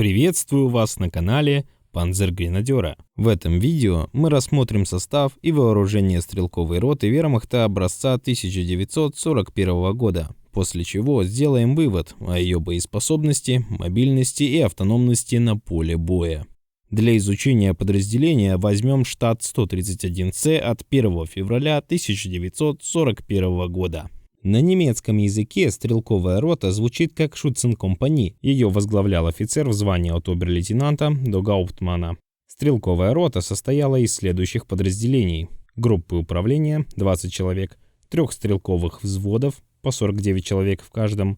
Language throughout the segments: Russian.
Приветствую вас на канале Панзергренадера. В этом видео мы рассмотрим состав и вооружение стрелковой роты вермахта образца 1941 года, после чего сделаем вывод о ее боеспособности, мобильности и автономности на поле боя. Для изучения подразделения возьмем штат 131С от 1 февраля 1941 года. На немецком языке стрелковая рота звучит как Schützenkompanie. Ее возглавлял офицер в звании от обер-лейтенанта до гауптмана. Стрелковая рота состояла из следующих подразделений: группы управления 20 человек, 3 стрелковых взводов по 49 человек в каждом,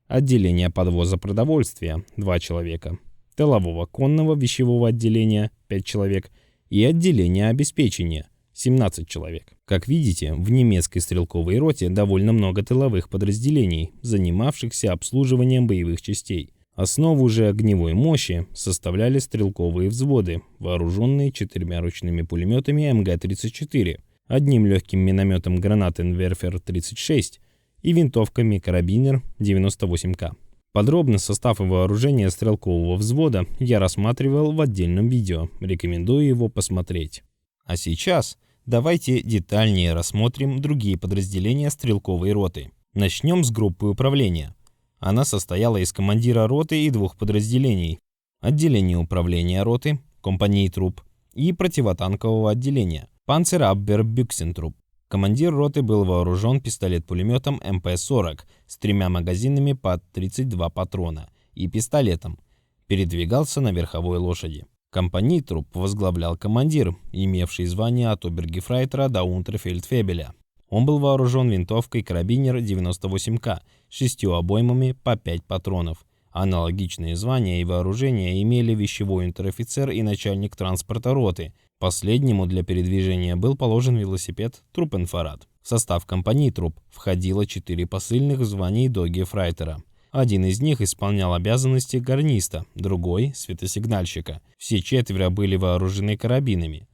отделение подвоза продовольствия 2 человека, тылового конного вещевого отделения 5 человек и отделение обеспечения 17 человек. Как видите, в немецкой стрелковой роте довольно много тыловых подразделений, занимавшихся обслуживанием боевых частей. Основу же огневой мощи составляли стрелковые взводы, вооруженные 4 ручными пулеметами МГ-34, одним легким минометом Гранатенверфер-36 и винтовками Карабинер 98К. Подробно состав и вооружение стрелкового взвода я рассматривал в отдельном видео, рекомендую его посмотреть. А сейчас давайте детальнее рассмотрим другие подразделения стрелковой роты. Начнем с группы управления. Она состояла из командира роты и 2 подразделений: отделение управления роты, компании труп и противотанкового отделения Panzerabwehrbüchsentrupp. Командир роты был вооружен пистолет-пулеметом МП-40 с 3 магазинами по 32 патрона и пистолетом. Передвигался на верховой лошади. Компании-труп возглавлял командир, имевший звание от обергефрейтора до унтерфельдфебеля. Он был вооружен винтовкой Карабинер 98К с 6 обоймами по 5 патронов. Аналогичные звания и вооружения имели вещевой унтер-офицер и начальник транспорта роты. Последнему для передвижения был положен велосипед Труппенфарад. В состав компании-труп входило 4 посыльных в звании доггефрейтера. Один из них исполнял обязанности гарниста, другой – светосигнальщика. Все 4 были вооружены карабинами.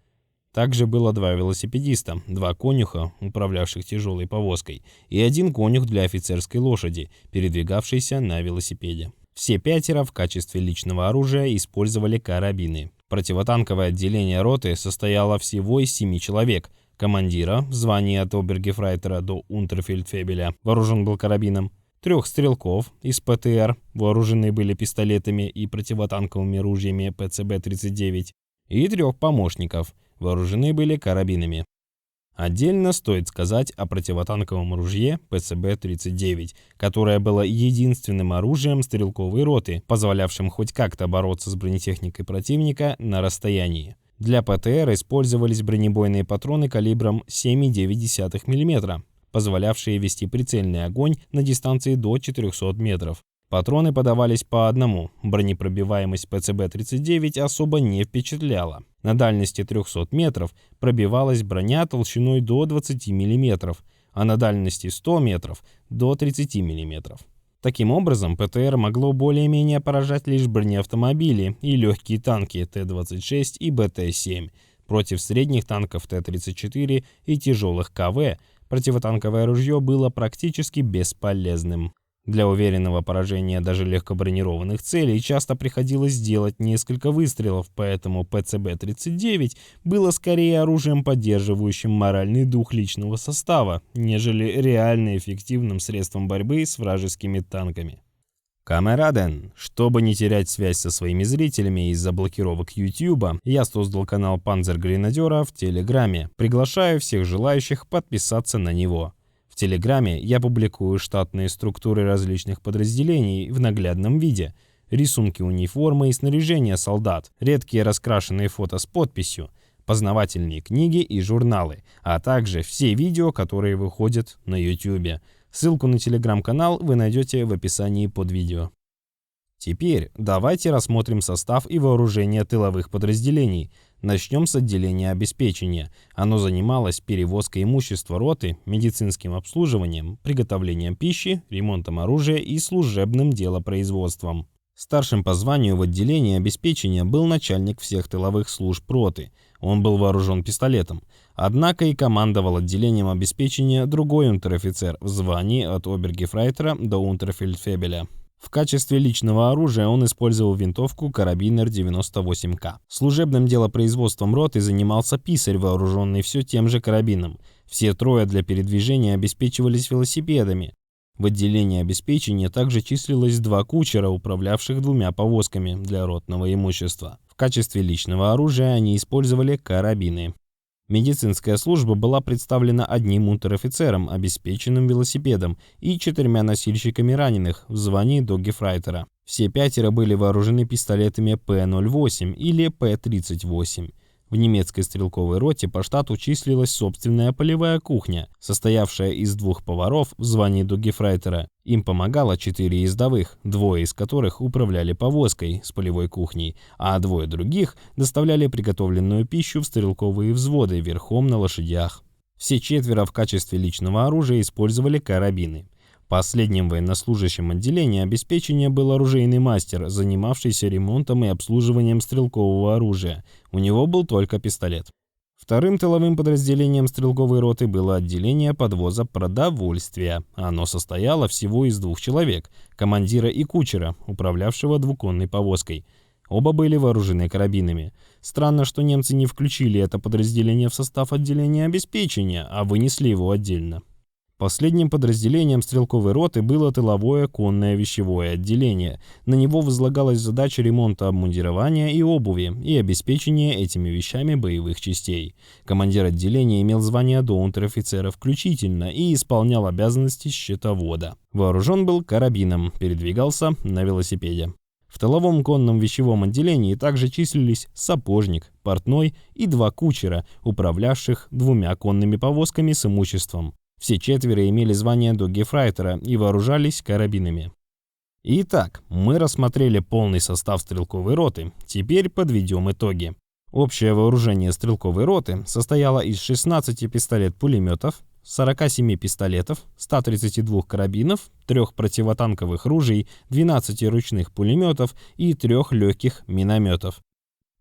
Также было 2 велосипедиста, 2 конюха, управлявших тяжелой повозкой, и 1 конюх для офицерской лошади, передвигавшейся на велосипеде. Все 5 в качестве личного оружия использовали карабины. Противотанковое отделение роты состояло всего из 7 человек. Командира в звании от обергефрейтера до унтерфельдфебеля вооружен был карабином, 3 стрелков из ПТР, вооружены были пистолетами и противотанковыми ружьями ПЦБ-39, и 3 помощников, вооружены были карабинами. Отдельно стоит сказать о противотанковом ружье ПЦБ-39, которое было единственным оружием стрелковой роты, позволявшим хоть как-то бороться с бронетехникой противника на расстоянии. Для ПТР использовались бронебойные патроны калибром 7,9 мм, позволявшие вести прицельный огонь на дистанции до 400 метров. Патроны подавались по одному, бронепробиваемость ПЦБ-39 особо не впечатляла. На дальности 300 метров пробивалась броня толщиной до 20 мм, а на дальности 100 метров до 30 мм. Таким образом, ПТР могло более-менее поражать лишь бронеавтомобили и легкие танки Т-26 и БТ-7. Против средних танков Т-34 и тяжелых КВ противотанковое ружье было практически бесполезным. Для уверенного поражения даже легкобронированных целей часто приходилось делать несколько выстрелов, поэтому ПЦБ-39 было скорее оружием, поддерживающим моральный дух личного состава, нежели реально эффективным средством борьбы с вражескими танками. Камераден, чтобы не терять связь со своими зрителями из-за блокировок YouTube, я создал канал Панзергренадера в Телеграме. Приглашаю всех желающих подписаться на него. В Телеграме я публикую штатные структуры различных подразделений в наглядном виде, рисунки униформы и снаряжения солдат, редкие раскрашенные фото с подписью, познавательные книги и журналы, а также все видео, которые выходят на YouTube. Ссылку на телеграм-канал вы найдете в описании под видео. Теперь давайте рассмотрим состав и вооружение тыловых подразделений. Начнем с отделения обеспечения. Оно занималось перевозкой имущества роты, медицинским обслуживанием, приготовлением пищи, ремонтом оружия и служебным делопроизводством. Старшим по званию в отделении обеспечения был начальник всех тыловых служб роты. Он был вооружен пистолетом. Однако и командовал отделением обеспечения другой унтер-офицер в звании от обергефрейтера до унтерфельдфебеля. В качестве личного оружия он использовал винтовку карабинер 98К. Служебным делопроизводством роты занимался писарь, вооруженный все тем же карабином. Все трое для передвижения обеспечивались велосипедами. В отделении обеспечения также числилось 2 кучера, управлявших 2 повозками для ротного имущества. В качестве личного оружия они использовали карабины. Медицинская служба была представлена 1 унтер-офицером, обеспеченным велосипедом, и 4 носильщиками раненых в звании доггифрайтера. Все 5 были вооружены пистолетами П-08 или П-38. В немецкой стрелковой роте по штату числилась собственная полевая кухня, состоявшая из 2 поваров в звании доггифрайтера. Им помогало 4 ездовых, 2 из которых управляли повозкой с полевой кухней, а 2 других доставляли приготовленную пищу в стрелковые взводы верхом на лошадях. Все 4 в качестве личного оружия использовали карабины. Последним военнослужащим отделения обеспечения был оружейный мастер, занимавшийся ремонтом и обслуживанием стрелкового оружия. У него был только пистолет. Вторым тыловым подразделением стрелковой роты было отделение подвоза продовольствия. Оно состояло всего из 2 человек – командира и кучера, управлявшего двуконной повозкой. Оба были вооружены карабинами. Странно, что немцы не включили это подразделение в состав отделения обеспечения, а вынесли его отдельно. Последним подразделением стрелковой роты было тыловое конное вещевое отделение. На него возлагалась задача ремонта обмундирования и обуви и обеспечения этими вещами боевых частей. Командир отделения имел звание до унтер-офицера включительно и исполнял обязанности счетовода. Вооружен был карабином, передвигался на велосипеде. В тыловом конном вещевом отделении также числились сапожник, портной и 2 кучера, управлявших 2 конными повозками с имуществом. Все 4 имели звание доггифрайтера и вооружались карабинами. Итак, мы рассмотрели полный состав стрелковой роты. Теперь подведем итоги. Общее вооружение стрелковой роты состояло из 16 пистолет-пулеметов, 47 пистолетов, 132 карабинов, 3 противотанковых ружей, 12 ручных пулеметов и 3 легких минометов.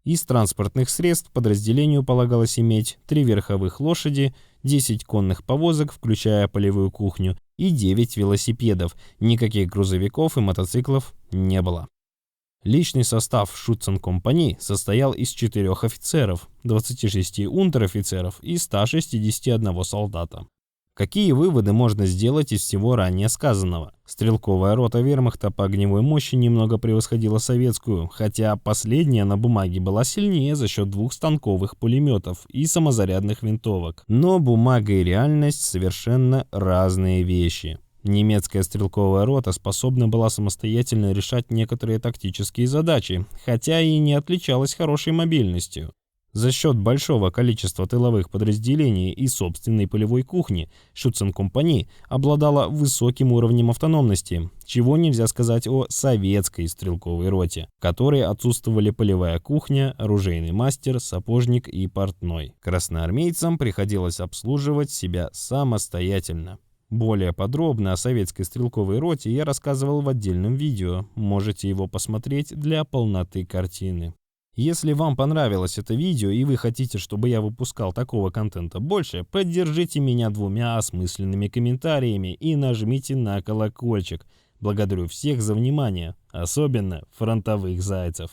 Из транспортных средств подразделению полагалось иметь 3 верховых лошади, 10 конных повозок, включая полевую кухню, и 9 велосипедов. Никаких грузовиков и мотоциклов не было. Личный состав Schützenkомпании состоял из 4 офицеров, 26 унтер-офицеров и 161 солдата. Какие выводы можно сделать из всего ранее сказанного? Стрелковая рота вермахта по огневой мощи немного превосходила советскую, хотя последняя на бумаге была сильнее за счет 2 станковых пулеметов и самозарядных винтовок. Но бумага и реальность совершенно разные вещи. Немецкая стрелковая рота способна была самостоятельно решать некоторые тактические задачи, хотя и не отличалась хорошей мобильностью. За счет большого количества тыловых подразделений и собственной полевой кухни Schützenkомпании обладала высоким уровнем автономности, чего нельзя сказать о советской стрелковой роте, в которой отсутствовали полевая кухня, оружейный мастер, сапожник и портной. Красноармейцам приходилось обслуживать себя самостоятельно. Более подробно о советской стрелковой роте я рассказывал в отдельном видео, можете его посмотреть для полноты картины. Если вам понравилось это видео и вы хотите, чтобы я выпускал такого контента больше, поддержите меня 2 осмысленными комментариями и нажмите на колокольчик. Благодарю всех за внимание, особенно фронтовых зайцев.